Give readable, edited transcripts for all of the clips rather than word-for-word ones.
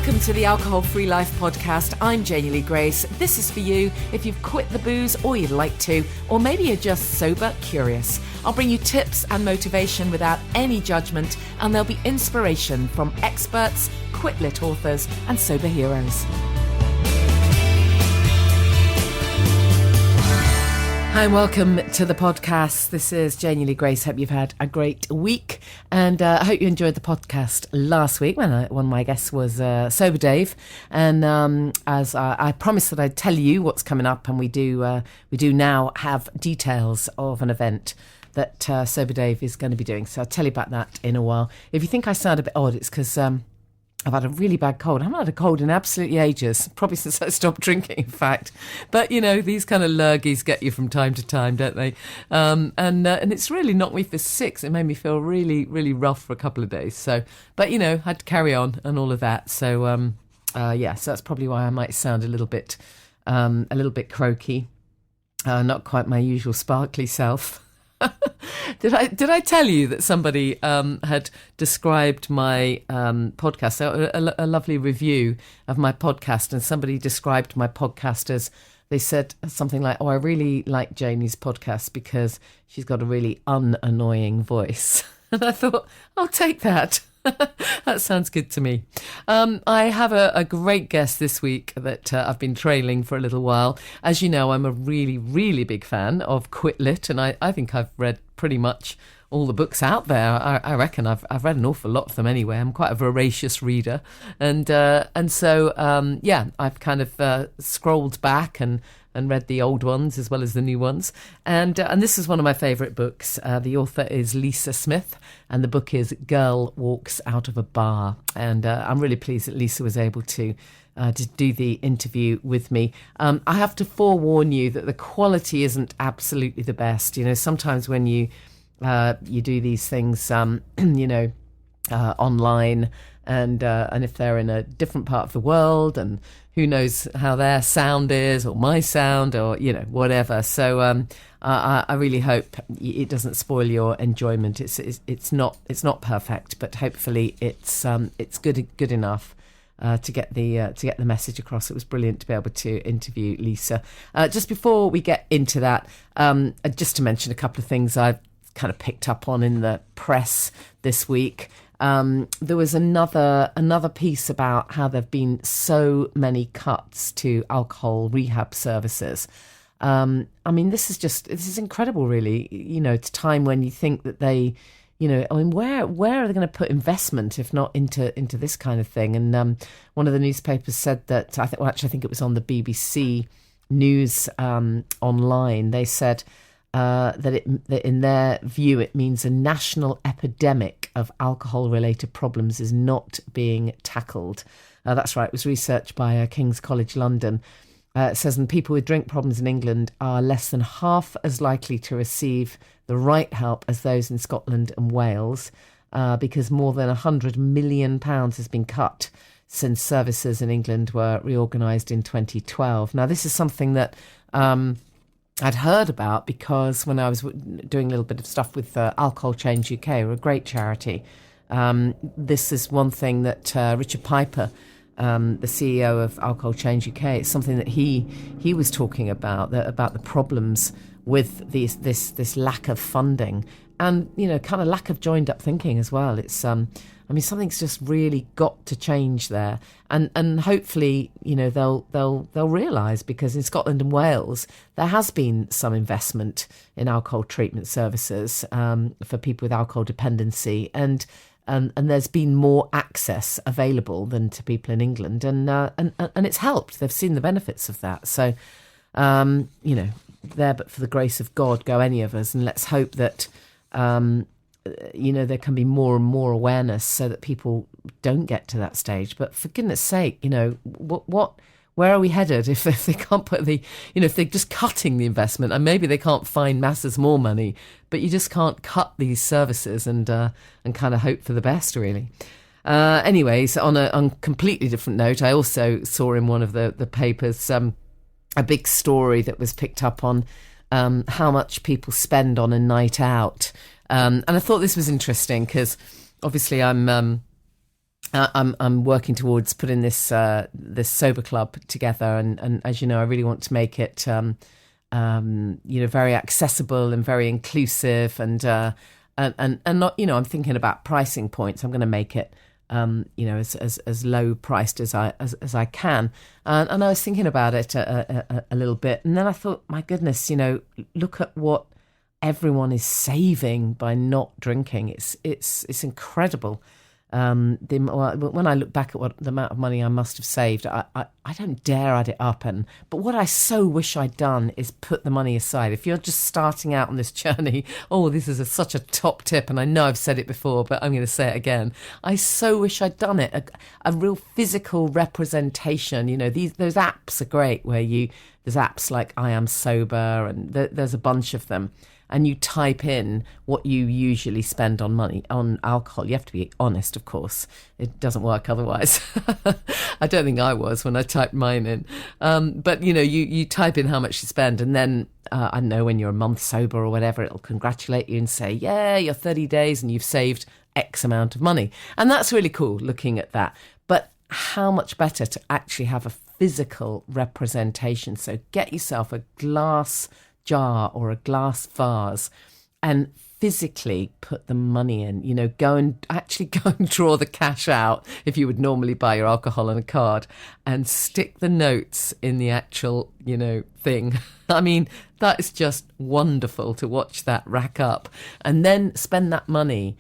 Welcome to the Alcohol Free Life podcast. I'm Janey Grace. This is for you if you've quit the booze or you'd like to, or maybe you're just sober curious. I'll bring you tips and motivation without any judgment, and there'll be inspiration from experts, quit-lit authors, and sober heroes. Hi, and welcome to the podcast. This is Janey Grace. Hope you've had a great week, and I hope you enjoyed the podcast last week when one of my guests was Sober Dave. And as I promised that I'd tell you what's coming up, and we do now have details of an event that Sober Dave is going to be doing. So I'll tell you about that in a while. If you think I sound a bit odd, it's because I've had a really bad cold. I haven't had a cold in absolutely ages, probably since I stopped drinking, in fact. But, you know, these kind of lurgies get you from time to time, don't they? And it's really knocked me for six. It made me feel really, really rough for a couple of days. So, but, you know, had to carry on and all of that. So, so that's probably why I might sound a little bit croaky. Not quite my usual sparkly self. Did I tell you that somebody had described my podcast, a lovely review of my podcast, and somebody described my podcast as, they said something like, "Oh, I really like Janey's podcast because she's got a really unannoying voice." And I thought, I'll take that. That sounds good to me. I have a great guest this week that I've been trailing for a little while. As you know, I'm a really, really big fan of Quit-Lit, and I think I've read pretty much all the books out there. I reckon I've read an awful lot of them anyway. I'm quite a voracious reader. And so I've kind of scrolled back and read the old ones as well as the new ones. And this is one of my favourite books. The author is Lisa Smith, and the book is Girl Walks Out of a Bar. And I'm really pleased that Lisa was able to do the interview with me. I have to forewarn you that the quality isn't absolutely the best. You know, sometimes when you do these things, online, and if they're in a different part of the world, and who knows how their sound is, or my sound, or, you know, whatever. So I really hope it doesn't spoil your enjoyment. It's not perfect, but hopefully it's good enough to get the message across. It was brilliant to be able to interview Lisa. Just before we get into that, just to mention a couple of things I've kind of picked up on in the press this week. There was another piece about how there've been so many cuts to alcohol rehab services. I mean, this is incredible, really. You know, it's a time when you think that they, you know, I mean, where are they going to put investment if not into this kind of thing? And one of the newspapers said that, I think it was on the BBC News online. They said that in their view, it means a national epidemic of alcohol-related problems is not being tackled. That's right. It was researched by King's College London. It says, and people with drink problems in England are less than half as likely to receive the right help as those in Scotland and Wales, because more than £100 million has been cut since services in England were reorganised in 2012. Now, this is something that I'd heard about because when I was doing a little bit of stuff with Alcohol Change UK, we're a great charity. This is one thing that Richard Piper, the CEO of Alcohol Change UK, it's something that he was talking about the problems with this lack of funding and, you know, kind of lack of joined up thinking as well. It's I mean, something's just really got to change there, and hopefully, you know, they'll realise, because in Scotland and Wales there has been some investment in alcohol treatment services for people with alcohol dependency, and there's been more access available than to people in England, and it's helped. They've seen the benefits of that. So, you know, there, but for the grace of God, go any of us, and let's hope that. You know, there can be more and more awareness so that people don't get to that stage. But for goodness sake, you know, where are we headed if they can't put if they're just cutting the investment, and maybe they can't find masses more money, but you just can't cut these services and kind of hope for the best, really. Anyways, on a completely different note, I also saw in one of the papers a big story that was picked up on how much people spend on a night out. And I thought this was interesting because obviously I'm I'm working towards putting this sober club together, and as you know, I really want to make it very accessible and very inclusive, and not, I'm thinking about pricing points. I'm going to make it as low priced as I can, and I was thinking about it a little bit, and then I thought, my goodness, look at what everyone is saving by not drinking. It's incredible. When I look back at the amount of money I must have saved, I don't dare add it up. But what I so wish I'd done is put the money aside. If you're just starting out on this journey, this is such a top tip, and I know I've said it before, but I'm going to say it again. I so wish I'd done it. A real physical representation. Those apps are great, there's apps like I Am Sober, and there's a bunch of them. And you type in what you usually spend on alcohol. You have to be honest, of course. It doesn't work otherwise. I don't think I was when I typed mine in. But, you type in how much you spend, and then, I don't know, when you're a month sober or whatever, it'll congratulate you and say, yeah, you're 30 days and you've saved X amount of money. And that's really cool, looking at that. But how much better to actually have a physical representation. So get yourself a glass jar or a glass vase and physically put the money in, go and draw the cash out if you would normally buy your alcohol on a card, and stick the notes in the actual, thing. I mean, that is just wonderful to watch that rack up, and then spend that money,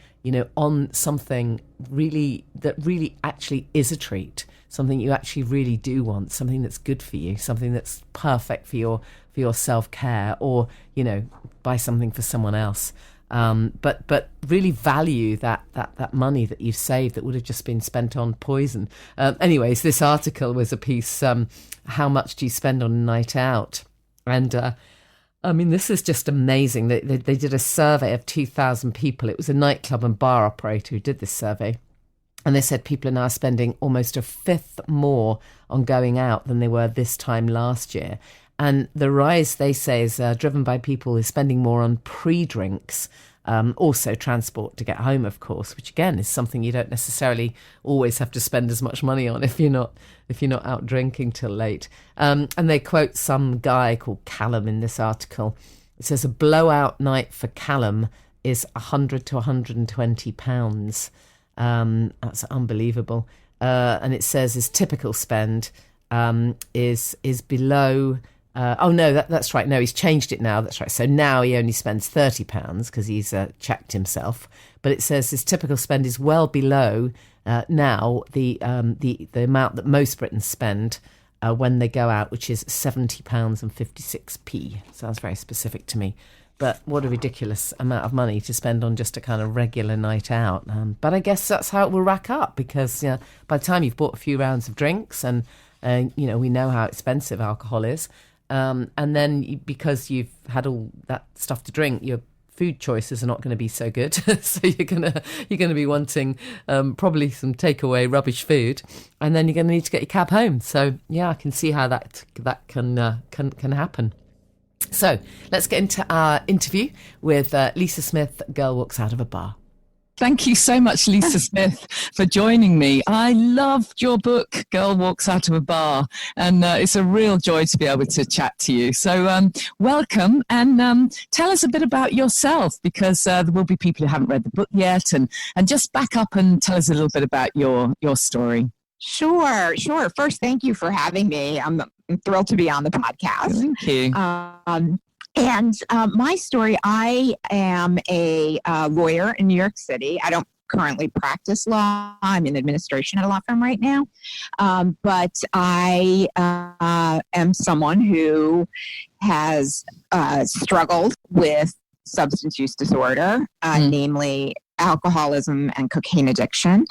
on something that really actually is a treat, something you actually really do want, something that's good for you, something that's perfect for your self-care, or buy something for someone else, but really value that money that you've saved that would have just been spent on poison. Anyways, this article was a piece, how much do you spend on a night out? And this is just amazing. They did a survey of 2,000 people. It was a nightclub and bar operator who did this survey. And they said people are now spending almost a fifth more on going out than they were this time last year. And the rise, they say, is driven by people who are spending more on pre-drinks, also transport to get home, of course, which again is something you don't necessarily always have to spend as much money on if you're not out drinking till late. And they quote some guy called Callum in this article. It says a blowout night for Callum is £100 to £120. That's unbelievable. And it says his typical spend is below. That's right. No, he's changed it now. That's right. So now he only spends £30 because he's checked himself. But it says his typical spend is well below now the amount that most Britons spend when they go out, which is £70.56. Sounds very specific to me. But what a ridiculous amount of money to spend on just a kind of regular night out. But I guess that's how it will rack up, because by the time you've bought a few rounds of drinks, and we know how expensive alcohol is, and then because you've had all that stuff to drink, your food choices are not going to be so good. So you're gonna be wanting probably some takeaway rubbish food, and then you're going to need to get your cab home. So yeah, I can see how that can happen. So let's get into our interview with Lisa Smith, Girl Walks Out of a Bar. Thank you so much, Lisa Smith, for joining me. I loved your book, Girl Walks Out of a Bar, and it's a real joy to be able to chat to you. So welcome, and tell us a bit about yourself, because there will be people who haven't read the book yet, and just back up and tell us a little bit about your story. Sure. First, thank you for having me. I'm thrilled to be on the podcast. Thank you. And my story, I am a lawyer in New York City. I don't currently practice law. I'm in administration at a law firm right now. But I am someone who has struggled with substance use disorder, namely alcoholism and cocaine addiction.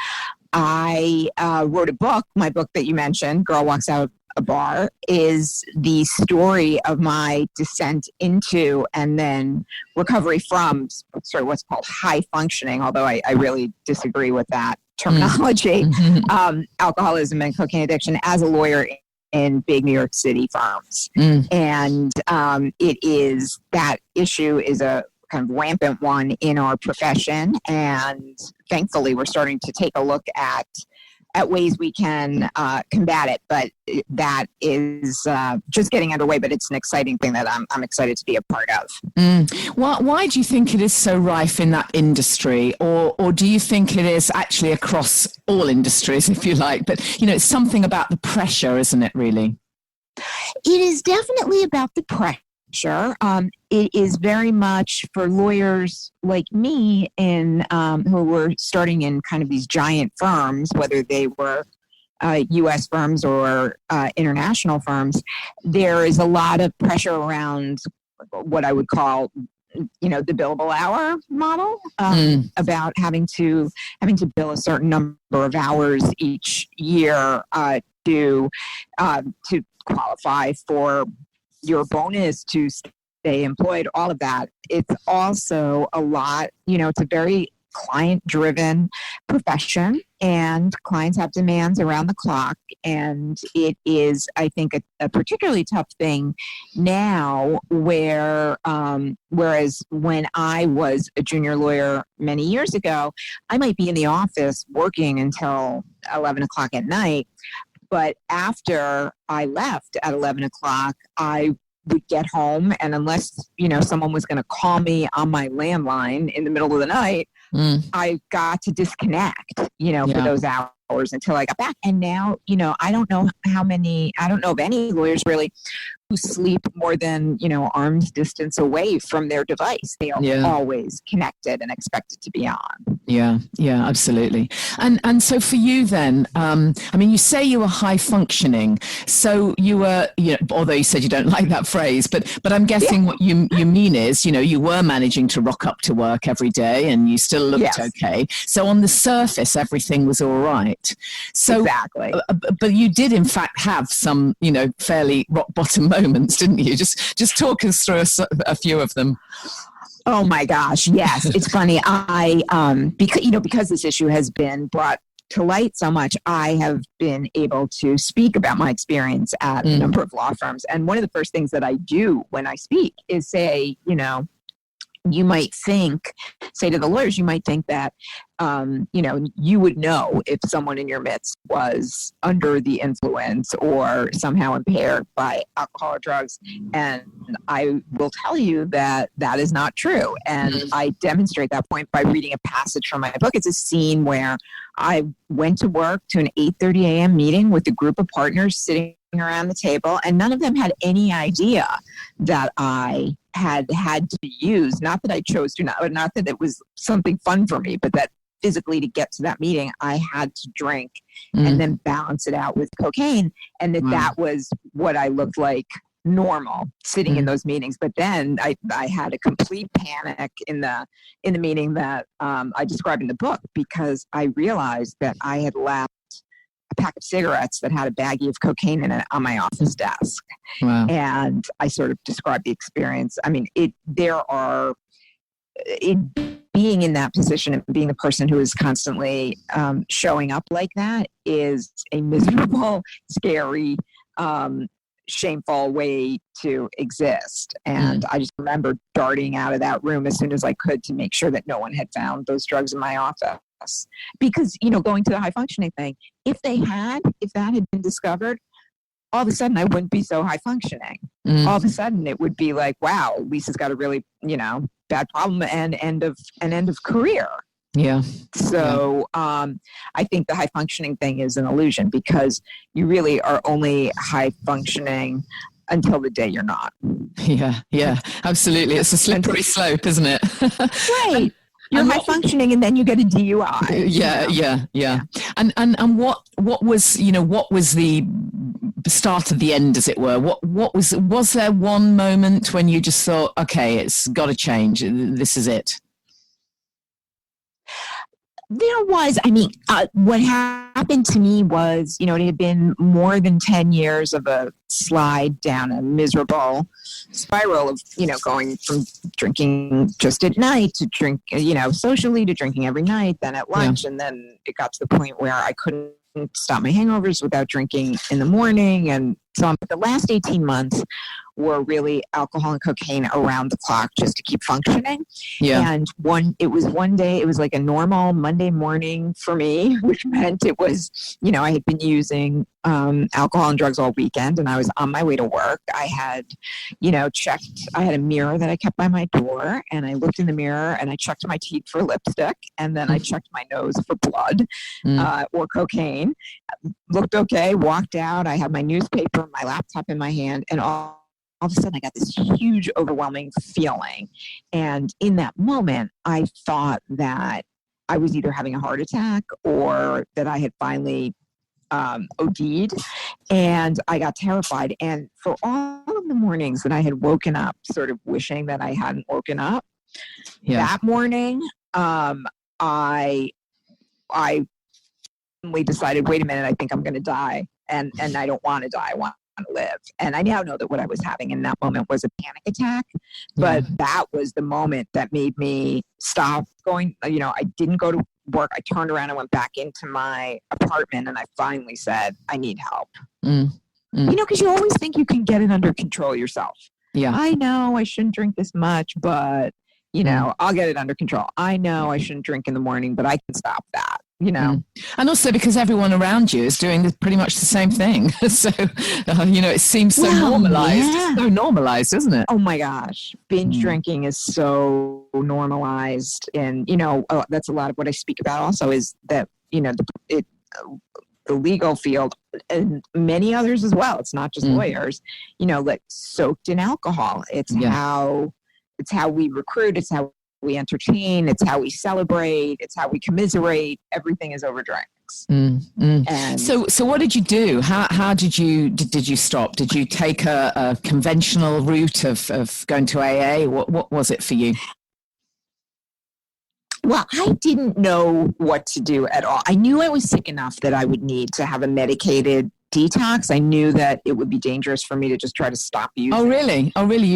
I wrote a book. My book that you mentioned, Girl Walks Out a Bar, is the story of my descent into and then recovery from sort of what's called high functioning, although I really disagree with that terminology, alcoholism and cocaine addiction as a lawyer in big New York City firms. And that issue is a kind of rampant one in our profession. And thankfully, we're starting to take a look at at ways we can combat it. But that is just getting underway. But it's an exciting thing that I'm excited to be a part of. Why do you think it is so rife in that industry, or do you think it is actually across all industries, if you like? But it's something about the pressure, isn't it? Really, it is definitely about the pressure. It is very much for lawyers like me who were starting in kind of these giant firms, whether they were U.S. firms or international firms. There is a lot of pressure around what I would call, the billable hour model, about having to bill a certain number of hours each year to qualify for your bonus, to stay employed, all of that. It's also a lot, it's a very client-driven profession, and clients have demands around the clock. And it is, I think, a particularly tough thing now, whereas when I was a junior lawyer many years ago, I might be in the office working until 11 o'clock at night. But after I left at 11 o'clock, I would get home, and unless, someone was going to call me on my landline in the middle of the night, I got to disconnect, for those hours until I got back. And now, I don't know of any lawyers really who sleep more than, arm's distance away from their device. They are always connected and expected to be on. Yeah, absolutely. And so for you then, you say you were high functioning. So you were, although you said you don't like that phrase, but I'm guessing what you mean is, you were managing to rock up to work every day and you still looked okay. So on the surface, everything was all right. So, exactly. But you did in fact have some, fairly rock bottom moments, didn't you? Just talk us through a few of them. Oh my gosh, yes. It's funny. Because this issue has been brought to light so much, I have been able to speak about my experience at a number of law firms. And one of the first things that I do when I speak is say, you might say to the lawyers, you might think that, you would know if someone in your midst was under the influence or somehow impaired by alcohol or drugs. And I will tell you that that is not true. And I demonstrate that point by reading a passage from my book. It's a scene where I went to work to an 8:30 a.m. meeting with a group of partners sitting around the table, and none of them had any idea that I had to use, not that I chose to, not that it was something fun for me, but that physically to get to that meeting, I had to drink and then balance it out with cocaine, and that was what I looked like normal sitting in those meetings. But then I had a complete panic in the meeting that I described in the book, because I realized that I had left a pack of cigarettes that had a baggie of cocaine in it on my office desk. Wow. And I sort of described the experience. Being in that position and being the person who is constantly showing up like that is a miserable, scary, shameful way to exist. And I just remember darting out of that room as soon as I could to make sure that no one had found those drugs in my office. Because, going to the high functioning thing, if that had been discovered, all of a sudden I wouldn't be so high functioning. All of a sudden it would be like, wow, Lisa's got a really, bad problem and end of career. Yeah. So I think the high functioning thing is an illusion, because you really are only high functioning until the day you're not. Yeah, absolutely. It's a slippery slope, isn't it? Right. You're high functioning, and then you get a DUI. Yeah. And what was the start of the end, as it were? What was there one moment when you just thought, okay, it's got to change. This is it. There was, what happened to me was, it had been more than 10 years of a slide down a miserable spiral of, going from drinking just at night to drink, socially, to drinking every night, then at lunch. And then it got to the point where I couldn't stop my hangovers without drinking in the morning. And So the last 18 months were really alcohol and cocaine around the clock just to keep functioning. Yeah. And it was one day, it was like a normal Monday morning for me, which meant it was, I had been using alcohol and drugs all weekend, and I was on my way to work. I had, checked, I had a mirror that I kept by my door, and I looked in the mirror and I checked my teeth for lipstick, and then I checked my nose for blood or cocaine. Looked okay, walked out. I had my newspaper, my laptop in my hand, and all of a sudden I got this huge, overwhelming feeling. And in that moment, I thought that I was either having a heart attack or that I had finally OD'd, and I got terrified. And for all of the mornings that I had woken up sort of wishing that I hadn't woken up, that morning, I decided, wait a minute, I think I'm going to die, and I don't want to die. I want to live. And I now know that what I was having in that moment was a panic attack, but that was the moment that made me stop going. I didn't go to work. I turned around and went back into my apartment, and I finally said, I need help. Because you always think you can get it under control yourself. Yeah. I know I shouldn't drink this much, but I'll get it under control. I know I shouldn't drink in the morning, but I can stop that. And also because everyone around you is doing pretty much the same thing. So, it seems so normalized. Yeah. It's so normalized, isn't it? Oh my gosh. Binge drinking is so normalized. And, that's a lot of what I speak about also is that, the legal field and many others as well. It's not just lawyers, like soaked in alcohol. It's how we recruit. It's how we entertain, it's how we celebrate, it's how we commiserate. Everything is over drinks. And so what did you do? How did you stop? Did you take a conventional route of going to AA? What was it for you? Well, I didn't know what to do at all. I knew I was sick enough that I would need to have a medicated detox. I knew that it would be dangerous for me to just try to stop using. Oh, really?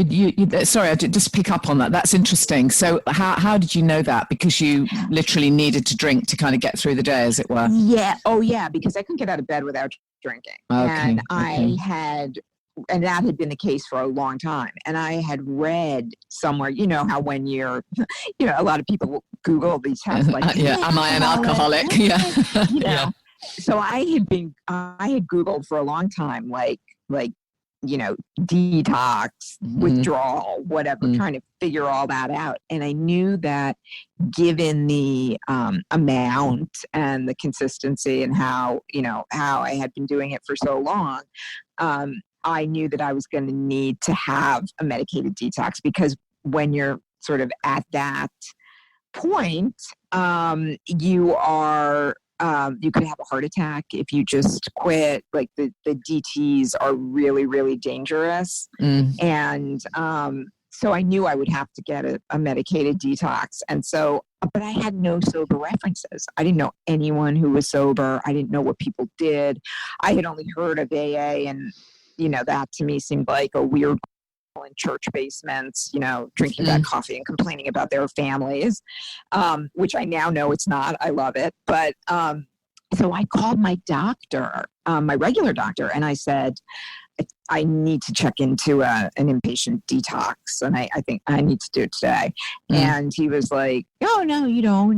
You sorry, I did just pick up on that. That's interesting. So how did you know that? Because you literally needed to drink to kind of get through the day, as it were. Yeah. Oh, yeah. Because I couldn't get out of bed without drinking. And and that had been the case for a long time. And I had read somewhere, how when you're, a lot of people will Google these tests like, am I an alcoholic? Yeah. So I had Googled for a long time, like, detox, withdrawal, whatever, trying to figure all that out. And I knew that given the amount and the consistency and how I had been doing it for so long, I knew that I was going to need to have a medicated detox, because when you're sort of at that point, you are, you could have a heart attack if you just quit. Like the DTs are really, really dangerous. And so I knew I would have to get a medicated detox. And so, but I had no sober references. I didn't know anyone who was sober. I didn't know what people did. I had only heard of AA, and that to me seemed like a weird in church basements, drinking bad coffee and complaining about their families, which I now know it's not. I love it. But so I called my doctor, my regular doctor, and I said, I need to check into an inpatient detox, and I think I need to do it today. And he was like, "Oh no, you don't.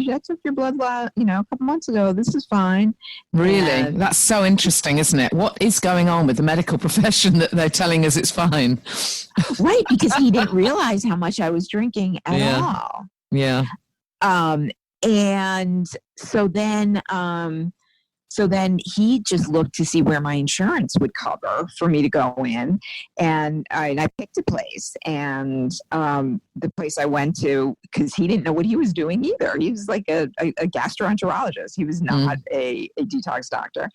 I took your blood, a couple months ago. This is fine." Really, and that's so interesting, isn't it? What is going on with the medical profession that they're telling us it's fine? Right, because he didn't realize how much I was drinking at all. Yeah. And so then. So then he just looked to see where my insurance would cover for me to go in. And I picked a place. And the place I went to, because he didn't know what he was doing either. He was like a gastroenterologist. He was not a detox doctor.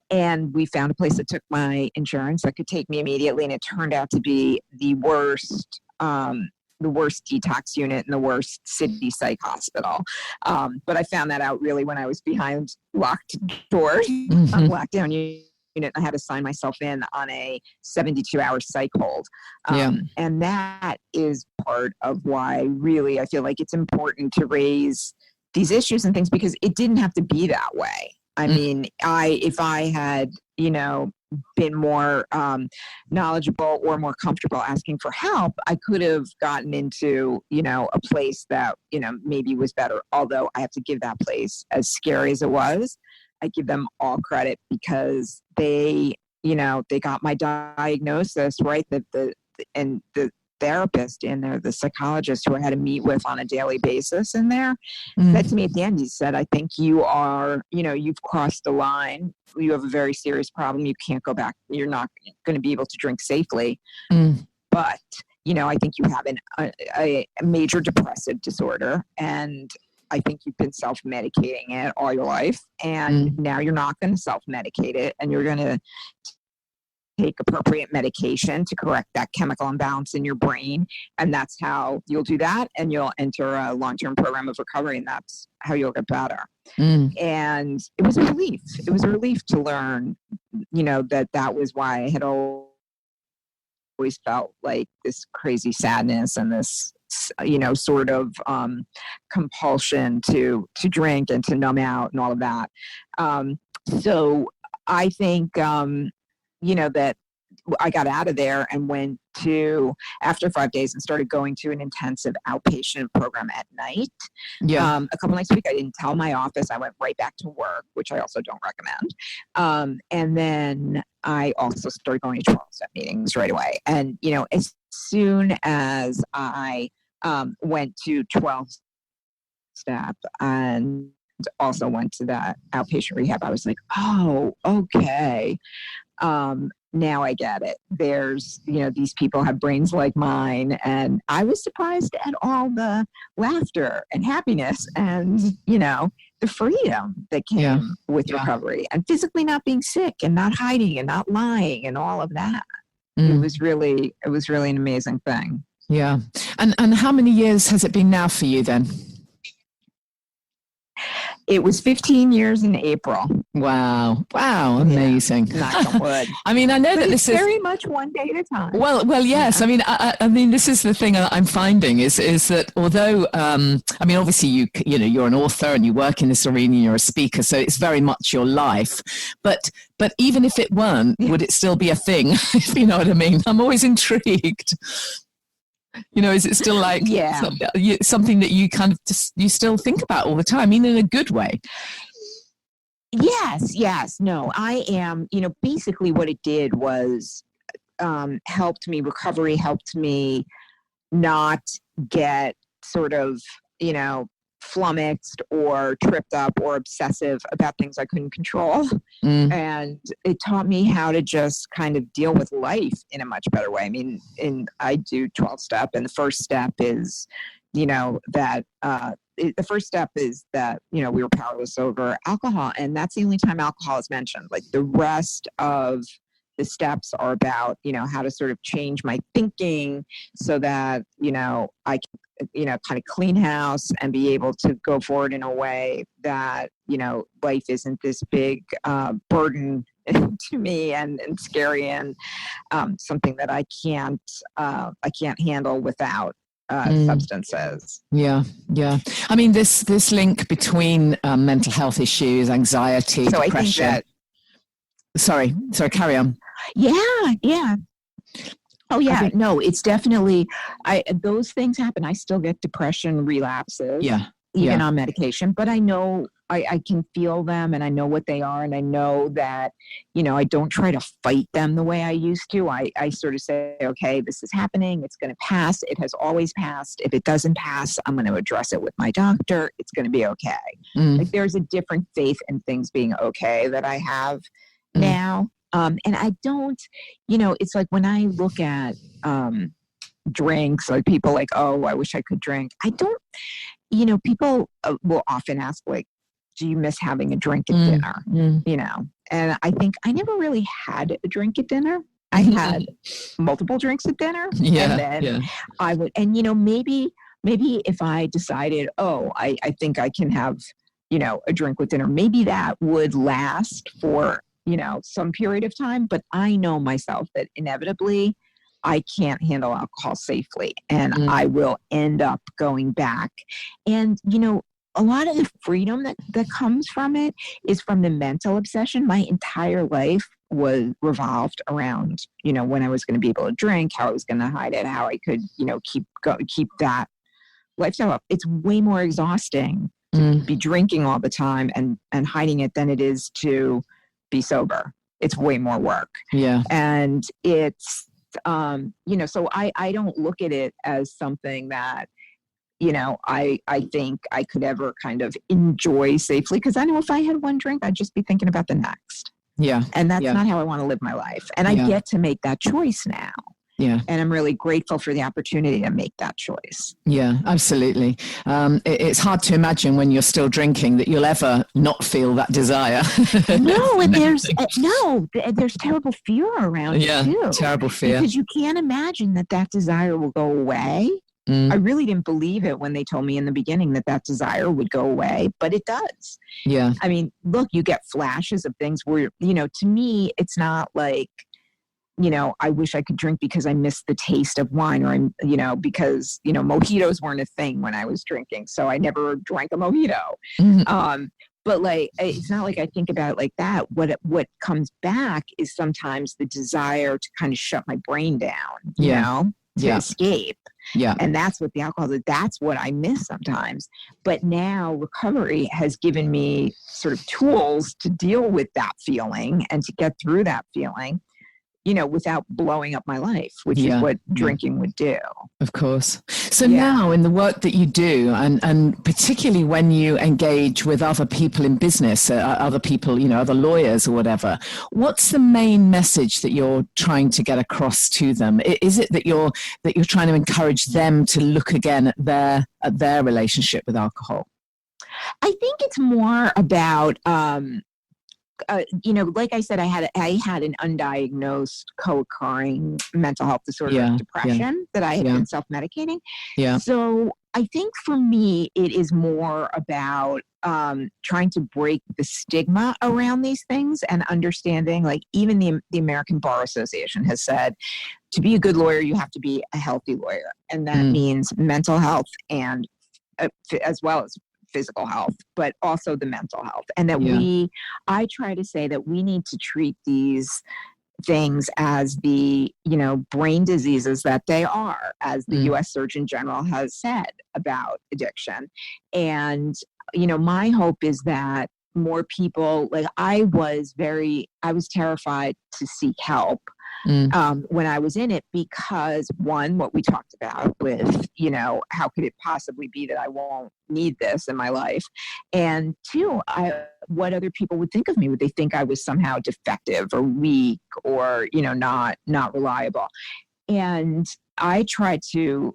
And we found a place that took my insurance that could take me immediately. And it turned out to be the worst detox unit in the worst city psych hospital. But I found that out really when I was behind locked doors on lockdown unit. I had to sign myself in on a 72-hour psych hold. And that is part of why really I feel like it's important to raise these issues and things, because it didn't have to be that way. I mean, if I had, been more knowledgeable or more comfortable asking for help, I could have gotten into, a place that, maybe was better. Although I have to give that place, as scary as it was, I give them all credit because they got my diagnosis right. And the therapist in there, the psychologist who I had to meet with on a daily basis in there, said to me at the end, he said, I think you are, you've crossed the line. You have a very serious problem. You can't go back. You're not going to be able to drink safely. But, I think you have a major depressive disorder, and I think you've been self-medicating it all your life. And now you're not going to self-medicate it, and you're going to take appropriate medication to correct that chemical imbalance in your brain. And that's how you'll do that. And you'll enter a long-term program of recovery. And that's how you'll get better. And it was a relief. It was a relief to learn, that was why I had always felt like this crazy sadness and this, sort of compulsion to drink and to numb out and all of that. So I think, that I got out of there and went to, after 5 days, and started going to an intensive outpatient program at night. A couple nights a week. I didn't tell my office. I went right back to work, which I also don't recommend. And then I also started going to 12-step meetings right away. And, as soon as I went to 12-step and also went to that outpatient rehab, I was like, oh, okay. Now I get it. There's, these people have brains like mine. And I was surprised at all the laughter and happiness and, the freedom that came with recovery, and physically not being sick and not hiding and not lying and all of that. It was really an amazing thing. Yeah. And how many years has it been now for you then? It was 15 years in April. Wow. Amazing. Yeah, knock on wood. I mean, I know that this is very much one day at a time. Well, yes. Yeah. I mean, this is the thing I'm finding is that although, obviously you're an author and you work in this arena, you're a speaker, so it's very much your life. But even if it weren't, would it still be a thing? If you know what I mean? I'm always intrigued. Is it still like something that you kind of you still think about all the time? I mean, in a good way. Yes. No, I am, basically what it did was recovery helped me not get sort of, flummoxed or tripped up or obsessive about things I couldn't control. And it taught me how to just kind of deal with life in a much better way. I mean, I do 12-step, and the first step is, the first step is that, we were powerless over alcohol, and that's the only time alcohol is mentioned. Like the rest of the steps are about, how to sort of change my thinking so that, I can, kind of clean house and be able to go forward in a way that, life isn't this big burden to me and scary and something that I can't handle without substances. Yeah. I mean, this link between mental health issues, anxiety, depression. I think that, sorry, carry on. Yeah. Oh yeah, no, it's definitely, those things happen. I still get depression relapses, even on medication, but I know I can feel them, and I know what they are, and I know that, I don't try to fight them the way I used to. I sort of say, okay, this is happening. It's going to pass. It has always passed. If it doesn't pass, I'm going to address it with my doctor. It's going to be okay. Like there's a different faith in things being okay that I have now. And I don't, it's like when I look at drinks, like people like, oh, I wish I could drink. I don't, people will often ask, like, do you miss having a drink at dinner? And I think I never really had a drink at dinner. I had multiple drinks at dinner. And then I would, and, maybe if I decided, oh, I think I can have, a drink with dinner, maybe that would last for some period of time, but I know myself that inevitably I can't handle alcohol safely, and I will end up going back. And, a lot of the freedom that comes from it is from the mental obsession. My entire life was revolved around, when I was going to be able to drink, how I was going to hide it, how I could, keep that lifestyle up. It's way more exhausting to be drinking all the time and hiding it than it is to be sober. It's way more work. Yeah. And it's, so I don't look at it as something that, I think I could ever kind of enjoy safely, because I know if I had one drink, I'd just be thinking about the next. Yeah. And that's not how I want to live my life. And I get to make that choice now. Yeah. And I'm really grateful for the opportunity to make that choice. Yeah, absolutely. It's hard to imagine when you're still drinking that you'll ever not feel that desire. No, and there's terrible fear around it too. Terrible fear. Because you can't imagine that desire will go away. I really didn't believe it when they told me in the beginning that desire would go away, but it does. Yeah. I mean, look, you get flashes of things where, to me, it's not like, I wish I could drink because I miss the taste of wine, or because, mojitos weren't a thing when I was drinking. So I never drank a mojito. Mm-hmm. But it's not like I think about it like that. What comes back is sometimes the desire to kind of shut my brain down, to escape. Yeah. And that's what the alcohol is. That's what I miss sometimes. But now recovery has given me sort of tools to deal with that feeling and to get through that feeling, without blowing up my life, which is what drinking would do. Of course. So now in the work that you do, and particularly when you engage with other people in business, other people, other lawyers or whatever, what's the main message that you're trying to get across to them? Is it that you're trying to encourage them to look again at their relationship with alcohol? I think it's more about, like I said, I had an undiagnosed co-occurring mental health disorder, depression, that I had been self-medicating. Yeah. So I think for me, it is more about trying to break the stigma around these things and understanding, like even the American Bar Association has said, to be a good lawyer, you have to be a healthy lawyer. And that means mental health and as well as physical health, but also the mental health. And that I try to say that we need to treat these things as the, brain diseases that they are, as the U.S. Surgeon General has said about addiction. And, my hope is that more people, like I was terrified to seek help when I was in it, because one, what we talked about with, how could it possibly be that I won't need this in my life? And two, what other people would think of me. Would they think I was somehow defective or weak or, not reliable? And I try to,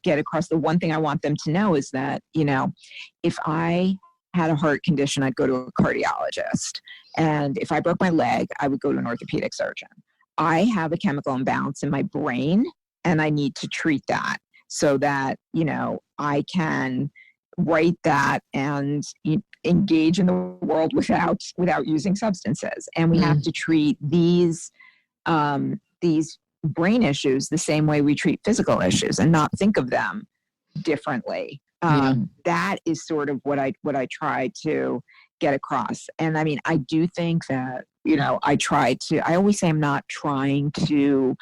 get across, the one thing I want them to know is that, if I had a heart condition, I'd go to a cardiologist. And if I broke my leg, I would go to an orthopedic surgeon. I have a chemical imbalance in my brain, and I need to treat that so that, I can write that and engage in the world without using substances. And we have to treat these brain issues the same way we treat physical issues and not think of them differently. That is sort of what I try to get across. And I mean, I do think that, I always say I'm not trying to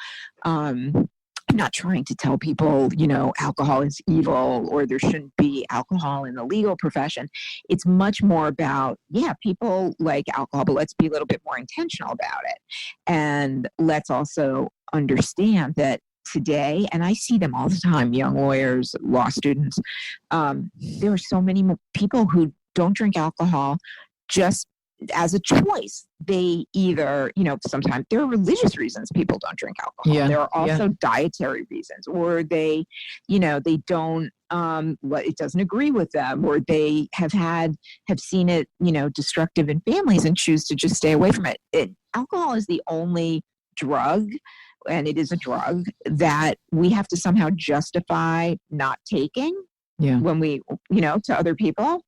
tell people, alcohol is evil or there shouldn't be alcohol in the legal profession. It's much more about, people like alcohol, but let's be a little bit more intentional about it. And let's also understand that today, and I see them all the time, young lawyers, law students, there are so many people who don't drink alcohol just as a choice. They either, sometimes there are religious reasons people don't drink alcohol. There are also dietary reasons, or they don't, it doesn't agree with them, or they have seen it, destructive in families and choose to just stay away from it. Alcohol is the only drug, and it is a drug that we have to somehow justify not taking when we, to other people.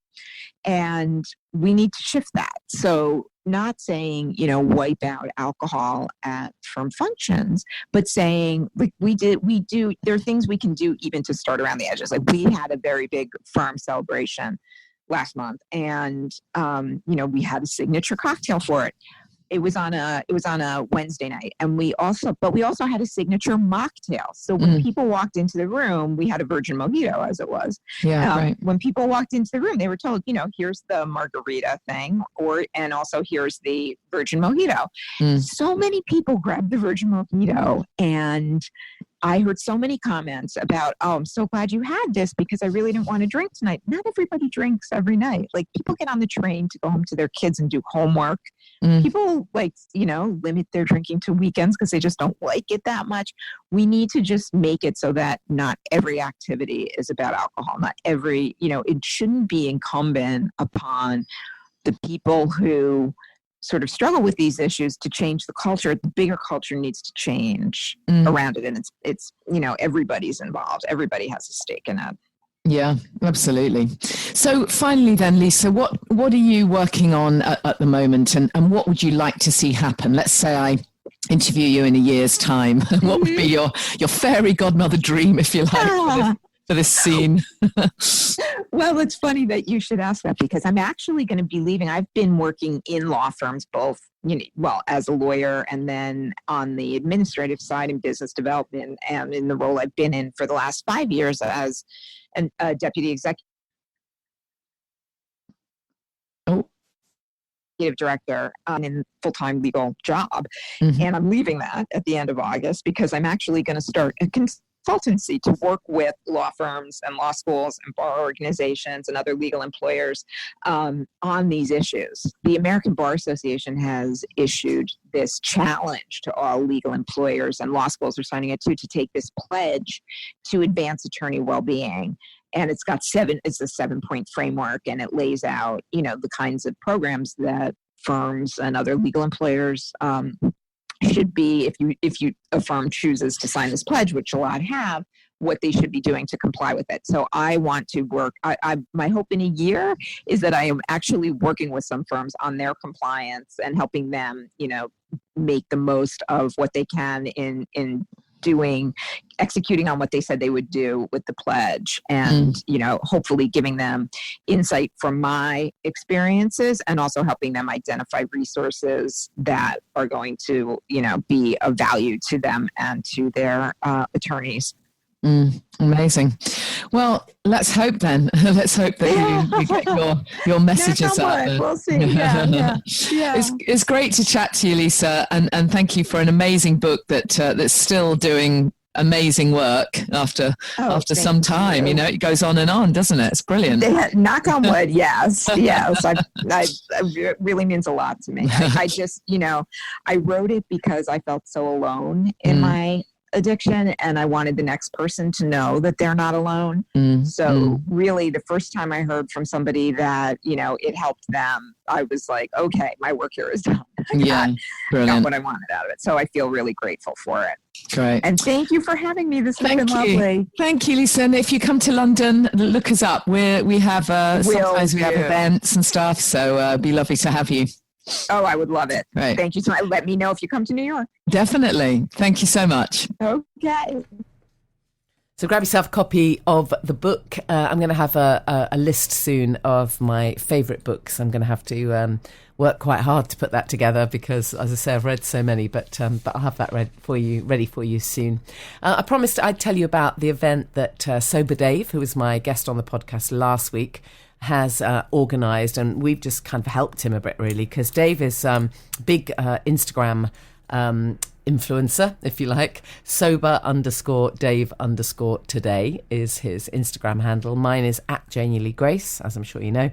And we need to shift that. So not saying, wipe out alcohol from functions, but saying like we do, there are things we can do even to start around the edges. Like we had a very big firm celebration last month, and we had a signature cocktail for it. It was on a Wednesday night, and we also had a signature mocktail. So when people walked into the room, we had a virgin mojito, as it was. Yeah, right. When people walked into the room, they were told, here's the margarita thing, and also here's the virgin mojito. So many people grabbed the virgin mojito, and I heard so many comments about, oh, I'm so glad you had this because I really didn't want to drink tonight. Not everybody drinks every night. Like, people get on the train to go home to their kids and do homework. People limit their drinking to weekends because they just don't like it that much. We need to just make it so that not every activity is about alcohol. Not every, it shouldn't be incumbent upon the people who sort of struggle with these issues to change the culture. The bigger culture needs to change around it. And it's everybody's involved. Everybody has a stake in it. Yeah, absolutely. So finally then, Lisa, what are you working on at the moment, and what would you like to see happen? Let's say I interview you in a year's time. What would be your fairy godmother dream, if you like, for this scene? Well, it's funny that you should ask that because I'm actually going to be leaving. I've been working in law firms, both, as a lawyer and then on the administrative side in business development, and in the role I've been in for the last 5 years as a deputy executive director in full-time legal job. And I'm leaving that at the end of August because I'm actually going to start a consultancy to work with law firms and law schools and bar organizations and other legal employers on these issues. The American Bar Association has issued this challenge to all legal employers, and law schools are signing it too, to take this pledge to advance attorney well-being. And it's got it's a 7-point framework, and it lays out, the kinds of programs that firms and other legal employers should be, if a firm chooses to sign this pledge, which a lot have, what they should be doing to comply with it. So I want to work. My hope in a year is that I am actually working with some firms on their compliance and helping them, make the most of what they can in executing on what they said they would do with the pledge, and hopefully giving them insight from my experiences, and also helping them identify resources that are going to be of value to them and to their attorneys. Amazing. Well, let's hope then. Let's hope that you get your messages out there. We'll see. Yeah. It's great to chat to you, Lisa, and thank you for an amazing book that's still doing amazing work after some time. It goes on and on, doesn't it? It's brilliant. Knock on wood. Yes. It really means a lot to me. I just, I wrote it because I felt so alone in my addiction, and I wanted the next person to know that they're not alone. So really, the first time I heard from somebody that it helped them, I was like, okay, my work here is done. Brilliant. Got what I wanted out of it. So I feel really grateful for it. Great. And thank you for having me. This has been lovely. Thank you, Lisa. And if you come to London, look us up. We have sometimes we have events and stuff, so it'd be lovely to have you. Oh, I would love it. Right. Thank you so much. Let me know if you come to New York. Definitely. Thank you so much. Okay. So grab yourself a copy of the book. I'm going to have a list soon of my favourite books. I'm going to have to work quite hard to put that together because, as I say, I've read so many. But I'll have that ready for you soon. I promised I'd tell you about the event that Sober Dave, who was my guest on the podcast last week, has organised, and we've just kind of helped him a bit, really, because Dave is big Instagram influencer, if you like. Sober_Dave_today is his Instagram handle. Mine is @JaneyLeeGrace, as I'm sure you know.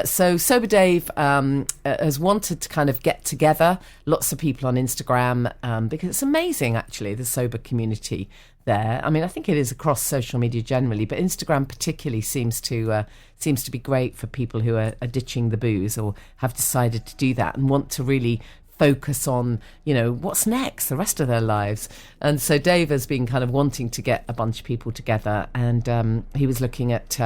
So Sober Dave has wanted to kind of get together lots of people on Instagram because it's amazing, actually, the sober community there. I mean, I think it is across social media generally, but Instagram particularly seems to be great for people who are ditching the booze or have decided to do that and want to really focus on, what's next, the rest of their lives. And so Dave has been kind of wanting to get a bunch of people together, and he was looking at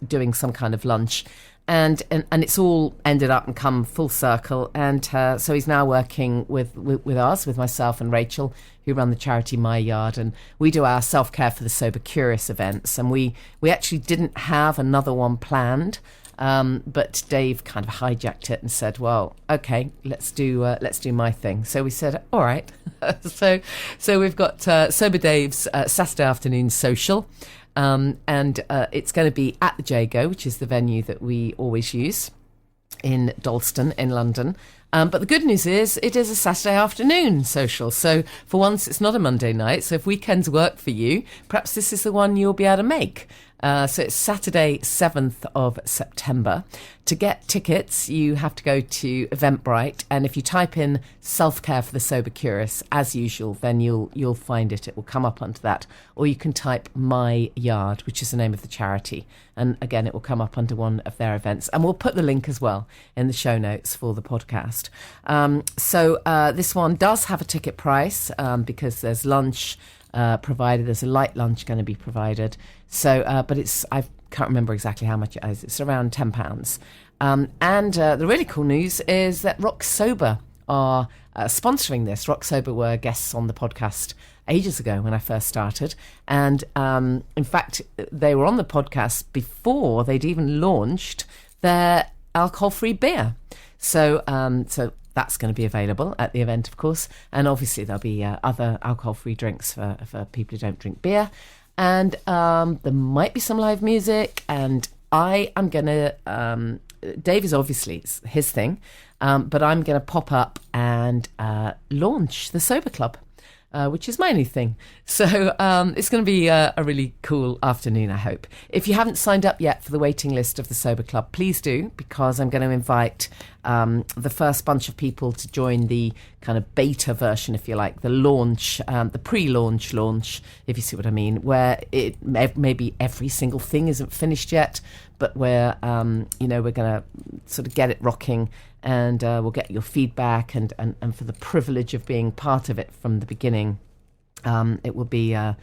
doing some kind of lunch. And it's all ended up and come full circle. And so he's now working with myself and Rachel, who run the charity My Yard. And we do our self-care for the Sober Curious events. And we actually didn't have another one planned But Dave kind of hijacked it and said, "Well, okay, let's do my thing." So we said, "All right." so we've got Sober Dave's Saturday afternoon social, and it's going to be at the Jago, which is the venue that we always use in Dalston in London. But the good news is it is a Saturday afternoon social. So for once, it's not a Monday night. So if weekends work for you, perhaps this is the one you'll be able to make. So it's Saturday, 7th of September. To get tickets, you have to go to Eventbrite. And if you type in self-care for the sober curious, as usual, then you'll find it. It will come up under that. Or you can type My Yard, which is the name of the charity. And again, it will come up under one of their events. And we'll put the link as well in the show notes for the podcast. So this one does have a ticket price because there's lunch provided. There's a light lunch going to be provided. So, but I can't remember exactly how much it is. It's around £10. And the really cool news is that Rock Sober are sponsoring this. Rock Sober were guests on the podcast ages ago when I first started. And in fact, they were on the podcast before they'd even launched their alcohol-free beer. So that's going to be available at the event, of course. And obviously there'll be other alcohol-free drinks for people who don't drink beer. And there might be some live music. And I am going to... Dave is obviously his thing. But I'm going to pop up and launch the Sober Club, which is my new thing. So it's going to be a really cool afternoon, I hope. If you haven't signed up yet for the waiting list of the Sober Club, please do, because I'm going to invite the first bunch of people to join the kind of beta version, if you like, the launch, the pre-launch launch, if you see what I mean, where it maybe every single thing isn't finished yet, but where, we're going to sort of get it rocking. And we'll get your feedback and for the privilege of being part of it from the beginning, it will be a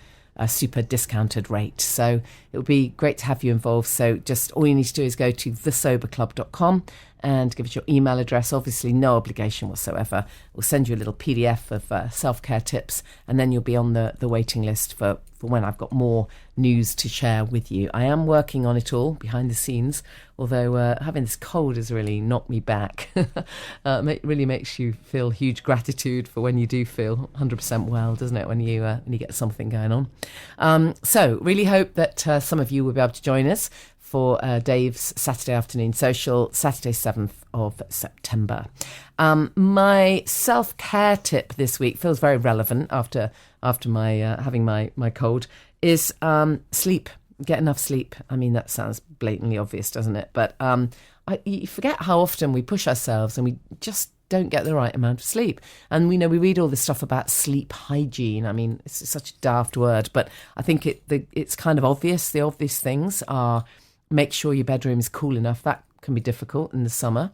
super discounted rate. So it will be great to have you involved. So just all you need to do is go to thesoberclub.com and give us your email address. Obviously, no obligation whatsoever. We'll send you a little PDF of self-care tips, and then you'll be on the waiting list for when I've got more news to share with you. I am working on it all behind the scenes, although having this cold has really knocked me back. It really makes you feel huge gratitude for when you do feel 100% well, doesn't it, when you get something going on. So really hope that some of you will be able to join us for Dave's Saturday afternoon social, Saturday 7th of September. My self-care tip this week feels very relevant after my having my cold, is sleep. Get enough sleep. I mean, that sounds blatantly obvious, doesn't it? But you forget how often we push ourselves and we just don't get the right amount of sleep. And we read all this stuff about sleep hygiene. I mean, it's such a daft word, but I think it's kind of obvious. The obvious things are: make sure your bedroom is cool enough. That can be difficult in the summer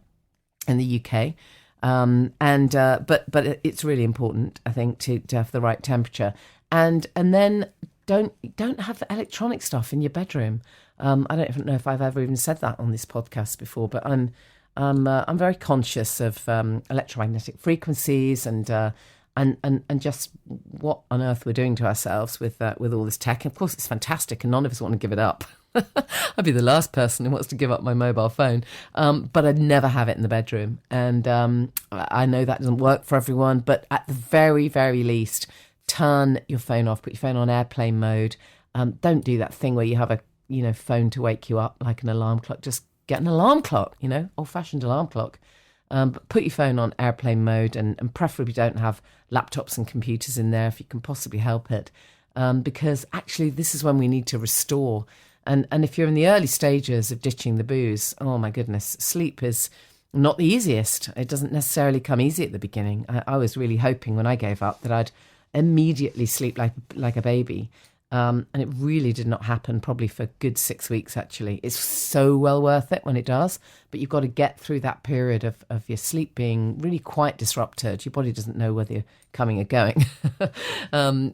in the UK. But it's really important, I think, to have the right temperature. And then don't have electronic stuff in your bedroom. I don't even know if I've ever even said that on this podcast before, but I'm very conscious of electromagnetic frequencies and just what on earth we're doing to ourselves with all this tech. And of course, it's fantastic, and none of us want to give it up. I'd be the last person who wants to give up my mobile phone, but I'd never have it in the bedroom. And I know that doesn't work for everyone, but at the very, very least, turn your phone off, put your phone on airplane mode. Don't do that thing where you have a phone to wake you up like an alarm clock. Just get an alarm clock, old-fashioned alarm clock. But put your phone on airplane mode, and preferably don't have laptops and computers in there if you can possibly help it, because actually this is when we need to restore. And if you're in the early stages of ditching the booze, oh my goodness, sleep is not the easiest. It doesn't necessarily come easy at the beginning. I was really hoping when I gave up that I'd immediately sleep like a baby. And it really did not happen, probably for a good 6 weeks, actually. It's so well worth it when it does, but you've got to get through that period of your sleep being really quite disrupted. Your body doesn't know whether you're coming or going.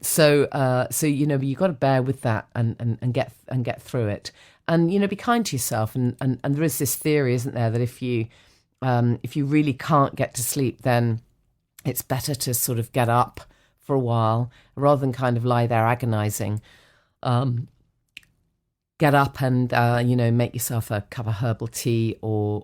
So you've got to bear with that and get through it. And, be kind to yourself. And there is this theory, isn't there, that if you really can't get to sleep, then it's better to sort of get up for a while rather than kind of lie there agonizing. get up and make yourself a cup of herbal tea or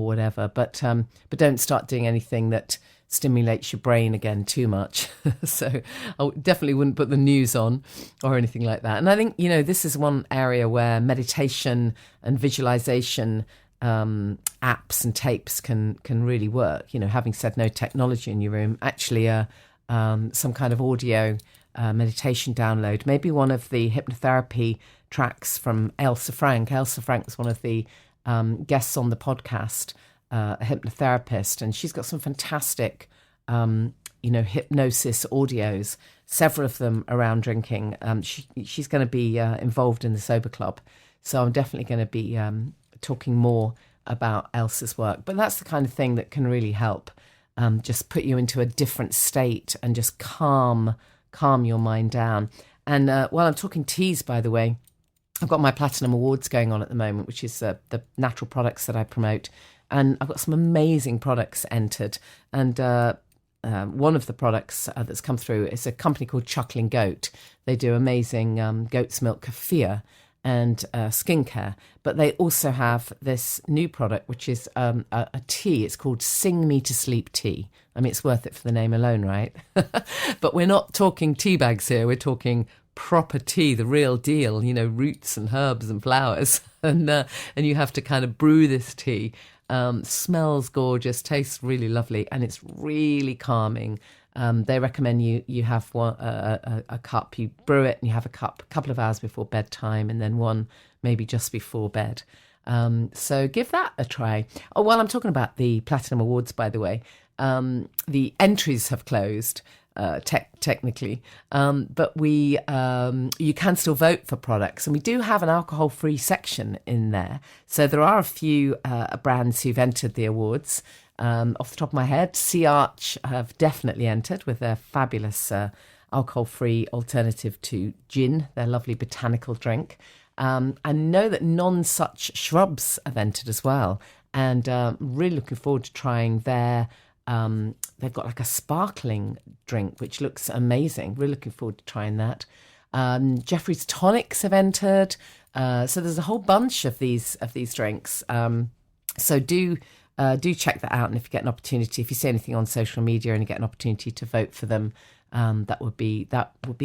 whatever, but don't start doing anything that stimulates your brain again too much. So I definitely wouldn't put the news on or anything like that. And I think this is one area where meditation and visualization apps and tapes can really work. Having said no technology in your room, actually some kind of audio meditation download, maybe one of the hypnotherapy tracks from Elsa Frank. Elsa Frank was one of the guests on the podcast, a hypnotherapist, and she's got some fantastic, hypnosis audios, several of them around drinking. She's going to be involved in the Sober Club, so I'm definitely going to be talking more about Elsa's work. But that's the kind of thing that can really help, just put you into a different state and just calm your mind down. And while I'm talking teas, by the way, I've got my Platinum Awards going on at the moment, which is the natural products that I promote. And I've got some amazing products entered. And one of the products that's come through is a company called Chuckling Goat. They do amazing goat's milk kefir and skincare. But they also have this new product, which is a tea. It's called Sing Me to Sleep Tea. I mean, it's worth it for the name alone, right? But we're not talking tea bags here. We're talking proper tea, the real deal, roots and herbs and flowers. And you have to kind of brew this tea. Smells gorgeous, tastes really lovely, and it's really calming. They recommend you have a cup, you brew it and you have a couple of hours before bedtime, and then one maybe just before bed. So give that a try. Oh, while I'm talking about the Platinum Awards, by the way, the entries have closed. Technically, but you can still vote for products, and we do have an alcohol-free section in there. So there are a few brands who've entered the awards. Off the top of my head, Sea Arch have definitely entered with their fabulous alcohol-free alternative to gin, their lovely botanical drink. I know that Non-Such Shrubs have entered as well, and really looking forward to trying their. They've got like a sparkling drink, which looks amazing. Really looking forward to trying that. Jeffrey's Tonics have entered. So there's a whole bunch of these drinks. So do check that out. And if you get an opportunity, if you see anything on social media and you get an opportunity to vote for them, that would be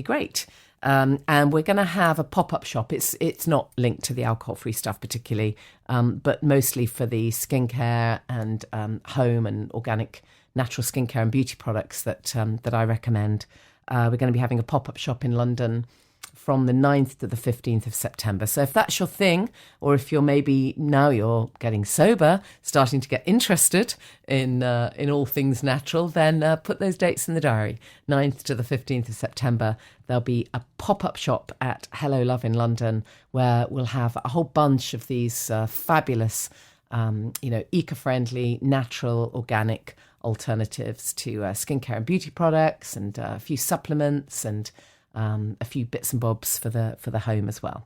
great. And we're going to have a pop-up shop. It's not linked to the alcohol-free stuff particularly, but mostly for the skincare and home and organic natural skincare and beauty products that I recommend. We're going to be having a pop-up shop in London from the 9th to the 15th of September. So if that's your thing, or if you're getting sober, starting to get interested in all things natural, then put those dates in the diary. 9th to the 15th of September, there'll be a pop-up shop at Hello Love in London where we'll have a whole bunch of these fabulous, eco-friendly, natural, organic alternatives to skincare and beauty products, and a few supplements, and a few bits and bobs for the home as well.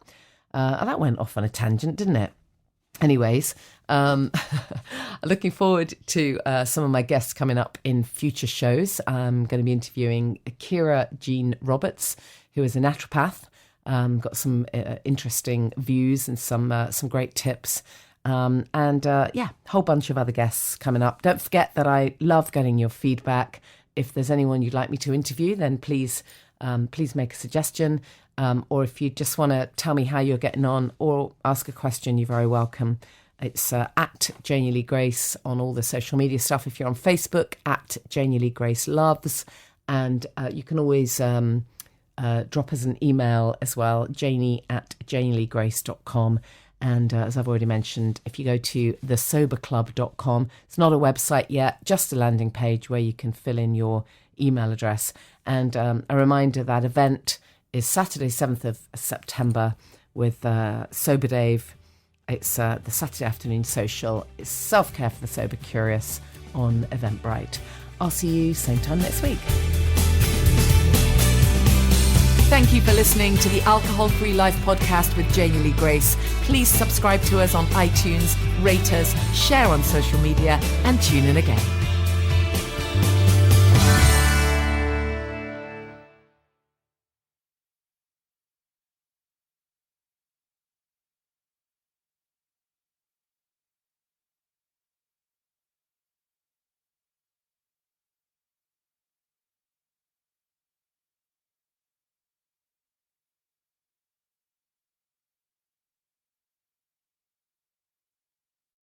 That went off on a tangent, didn't it? Anyways, looking forward to some of my guests coming up in future shows. I'm going to be interviewing Kira Jean Roberts, who is a naturopath. Got some interesting views and some great tips. A whole bunch of other guests coming up. Don't forget that I love getting your feedback. If there's anyone you'd like me to interview, then please make a suggestion. Or if you just want to tell me how you're getting on or ask a question, you're very welcome. It's at Janey Lee Grace on all the social media stuff. If you're on Facebook, at Janey Lee Grace Loves. And you can always drop us an email as well, janey@janeyleegrace.com. And as I've already mentioned, if you go to thesoberclub.com, it's not a website yet, just a landing page where you can fill in your email address. And a reminder, that event is Saturday, 7th of September with Sober Dave. It's the Saturday afternoon social. It's self-care for the sober curious on Eventbrite. I'll see you same time next week. Thank you for listening to the Alcohol Free Life podcast with Janey Lee Grace. Please subscribe to us on iTunes, rate us, share on social media, and tune in again.